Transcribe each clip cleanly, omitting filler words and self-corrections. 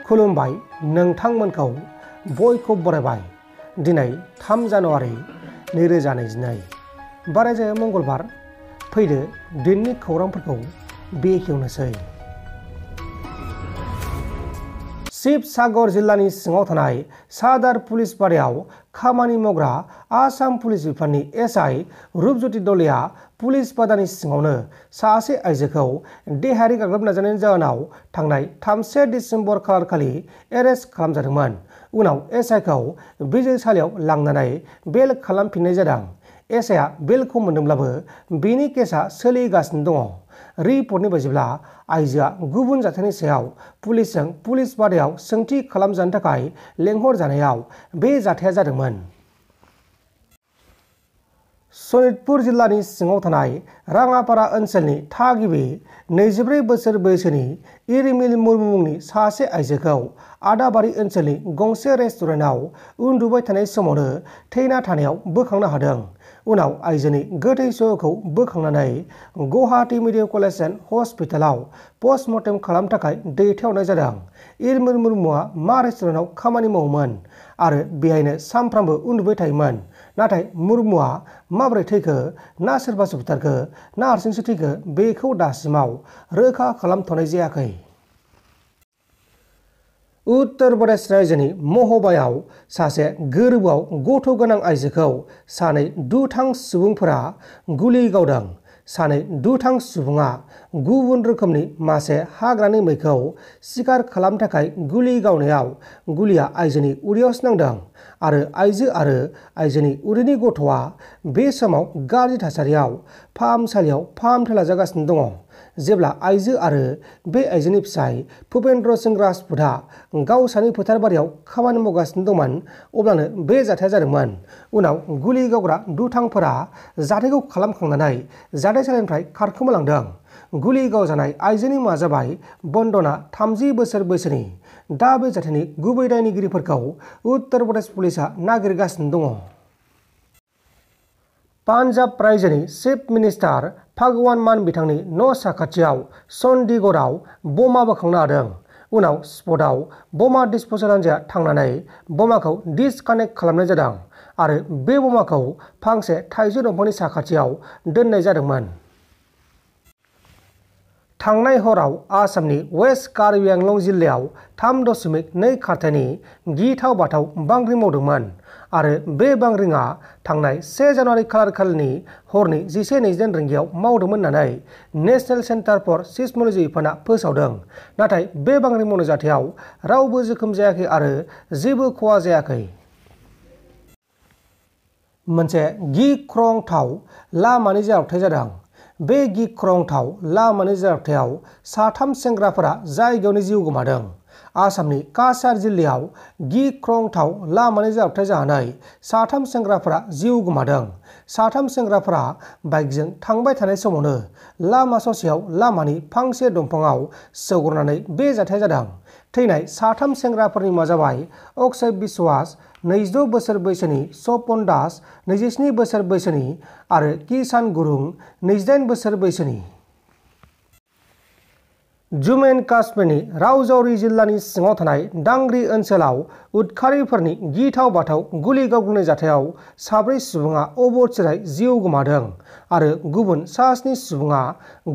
खुलुमबाय नोंथांमोनखौ बयखौ बरायबाय। दिनै 3 जानुवारि 2022 बारायजाया मंगलबार। फैदो दिननि खौरांफोरखौ बेखेवनोसै। शिबसागर जिल्लानि सिङाव थानाय सादार पुलिस बारियाव खामानि मावग्रा आसाम पुलिस बिफाननि एसआइ रुपज्योति दलेया पुलिस बादानि सिङावनो सासे आइजोखौ देहायारि गाग्लोब नाजानायनि जाहोनाव थांनाय 3 डिसेम्बर खालारखालि एरेस्ट खालामजादोंमोन। उनाव एसआइखौ बिजिरसालियाव लांनानै बेल खालामफिननाय जादों। एसआइआ बेलखौ मोनदोंब्लाबो बेनि केसआ सोलिगासिनो दङ। रिपर्टनि बायदिब्ला आइजोआ गुबुन जाथायनि सायाव पुलिसजों पुलिस बादायाव सोंथि खालामजानो थाखाय लेंहरजानायाव बे जाथाया जादोंमोन। सनितपुर जिल्लानि सिङाव थानाय राङापारा ओनसोलनि थागिबि 24 बोसोर बैसोनि इरिमिल मुर्मु मुंनि सासे आइजोखौ आदाबारि ओनसोलनि गंसे रेस्टुरेन्टआव उन्दुबाय थानाय समावनो थैना थानायाव बोखांनो हादों। उनाव आइजोनि गोथै सहखौ बोखांनानै गुवाहाटी मेडिकेल कलेज एन्ड हस्पिटालाव पस्टमर्टेम खालामनो थाखाय दैथायहरनाय जादों। इरिमिल मुर्मुआ मा रेस्टुरेन्टआव खामानि मावोमोन आरो बेहायनो सानफ्रामबो उन्दुबाय थायोमोन। नाथाय मुर्मुआ माबोरै थैखो, ना सोरबासो बुथारखो, ना हारसिंसो थैखो बेखौ दासिमाव रोखा खालामथ'नाय जायाखै। उत्तर प्रदेश रायजोनि महोबायाव सासे गोरबोआव गथ' गोनां आइजोखौ सानै दुथां सुबुंफोरा गुलि गावदों। सानै दुथां सुबुङा गुबुन रोखोमनि मासे हाग्रानि मैखौ शिकार खालामनो थाखाय गुलि गावनायाव गुलिया आइजोनि उदैयावसो नांदों आरो आइजोनि उदैनि गथ'आ बे समाव गाज्रि थासारियाव फाहामसालियाव फाहामथाय लाजागासिनो दङ। जेब्ला आइजो आरो बे आइजोनि फिसाय भुपेन्द्र सिंह राजपुतआ गावसानि फोथार बारियाव खामानि मावगासिनो दंमोन अब्लानो बे जाथाया जादोंमोन। उनाव गुलि गावग्रा दुथांफोरा जाथायखौ खालामखांनानै जाथायसालिनिफ्राय खारखोमालांदों। गुलि गावजानाय आइजोनि मुङा जाबाय बन्दना 30 बोसोर बैसोनि। दा बे जाथायनि गुबै दायनिगिरिफोरखौ उत्तर प्रदेश पुलिसआ नागिरगासिनो दङ। पान्जाब रायजोनि चिफ मिनिस्टार भगवान मान बिथांनि न' साखाथियाव चन्डीगढ़आव बमा बोखांनो हादों। उनाव स्पटआव बमा डिसप'जल हान्जाया थांनानै बमाखौ डिसकानेक्ट खालामनाय जादों आरो बे बमाखौ फांसे थाइजौ दंफांनि साखाथियाव दोननाय जादोंमोन। थांनाय हराव आसामनि वेस्ट कार्बि आंलं जिल्लायाव 3.2 खारथायनि गिथाव बाथाव बांग्रिं मावदोंमोन आरो बे बांग्रिंआ थांनाय 1 जानुवारि खालारखालिनि हरनि 11:29 रिंगायाव मावदोंमोन होननानै नेशनेल सेन्टार फर सिस्म'लजि बिफाना फोसावदों। नाथाय बे बांग्रिं मावनाय जाथायाव रावबो जोखोम जायाखै आरो जेबो खहा जायाखै। मोनसे गिख्रंथाव लामानि जाब्रबथाय जादों। बे गिख्रंथाव लामानि जाब्रबथायाव 3 सेंग्राफोरा जायगायावनो जिउ गोमादों। आसामनि काछार जिल्लायाव गिख्रंथाव लामानि जाब्रबथाय जानानै 3 सेंग्राफोरा जिउ गोमादों। 3 सेंग्राफोरा बाइकजों थांबाय थानाय समावनो लामा ससेयाव लामानि फांसे दंफाङाव सौग्रावनानै बे जाथाया जादों। थैनाय 3 सेंग्राफोरनि मुङा जाबाय अक्षय बिश्वास 26 बोसोर बैसोनि, सपन दास 27 बोसोर बैसोनि आरो किसान गुरुं 28 बोसोर बैसोनि। जम्मु एन्ड काश्मीरनि राजौरी जिल्लानि सिङाव थानाय डांगरी ओनसोलाव उदखारिफोरनि गिथाव बाथाव गुलि गावग्रोनाय जाथायाव 4 सुबुङा अबथिरायै जिउ गोमादों आरो गुबुन 7 सुबुङा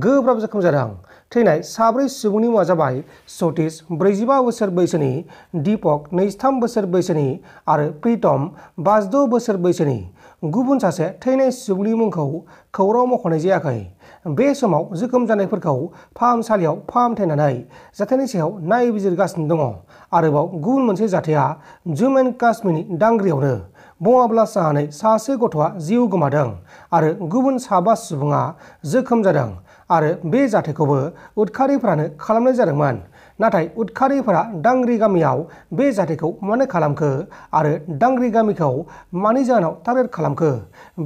गोब्राब जोखोम जादों। थैनाय 4 सुबुंनि मुङा जाबाय सतीश 45 बोसोर बैसोनि, दीपक 23 बोसोर बैसोनि आरो प्रीतम 56 बोसोर बैसोनि। गुबुन सासे थैनाय सुबुंनि मुंखौ खौरां मख'नाय जायाखै। बे समाव जोखोम जानायफोरखौ फाहामसालियाव फाहामथाय होनानै जाथायनि सायाव नायबिजिरगासिनो दङ। आरोबाव गुबुन मोनसे जाथाया जम्मु एन्ड काश्मीरनि डांगरीयावनो बमा ब्लास्ट जानानै सासे गथ'आ जिउ गोमादों आरो गुबुन 5 सुबुङा जोखोम जादों आरो बे जाथायखौबो उदखारिफोरानो खालामनाय जादोंमोन। नाथाय उदखारिफोरा डांगरी गामियाव बे जाथायखौ मानो खालामखो आरो डांगरी गामिखौ मानि जाहोनाव टार्गेट खालामखो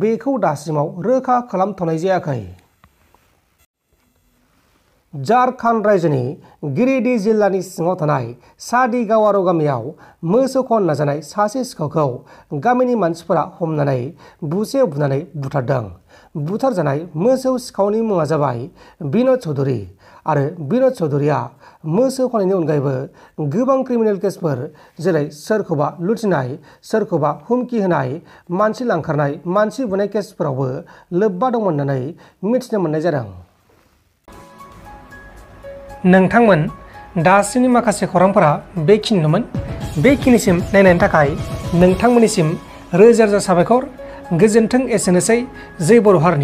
बेखौ दासिमाव रोखा खालामथ'नाय जायाखै। झारखन्ड रायजोनि गिरिडीह जिल्लानि सिङाव थानाय सादिगावार गामियाव मोसौ खावनो नाजानाय सासे सिखावखौ गामिनि मानसिफोरा हमनानै बुनानै बुथारदों। बुथारजानाय मोसौ सिखावनि मुङा जाबाय बिन'द चौधुरी आरो बिनोद चौधुरीया मोसौ खानायनि अनगायैबो गोबां क्रिमिनेल केसफोर जेरै सोरखौबा लुथिनाय, सोरखौबा हुमखि होनाय, मानसि लांखारनाय, मानसि बुनाय केसफोरावबो लोब्बा दंमोन होननानै मिथिनो मोननाय जादों। नोंथांमोन दासिमनि माखासे खौरांफोरा बेखिनिनोमोन। बेखिनिसिम नायनायनि थाखाय नोंथांमोननिसिम रोजा रोजा साबायखर। गोजोन्थों। एसेनोसै। जै बर' हारिनि।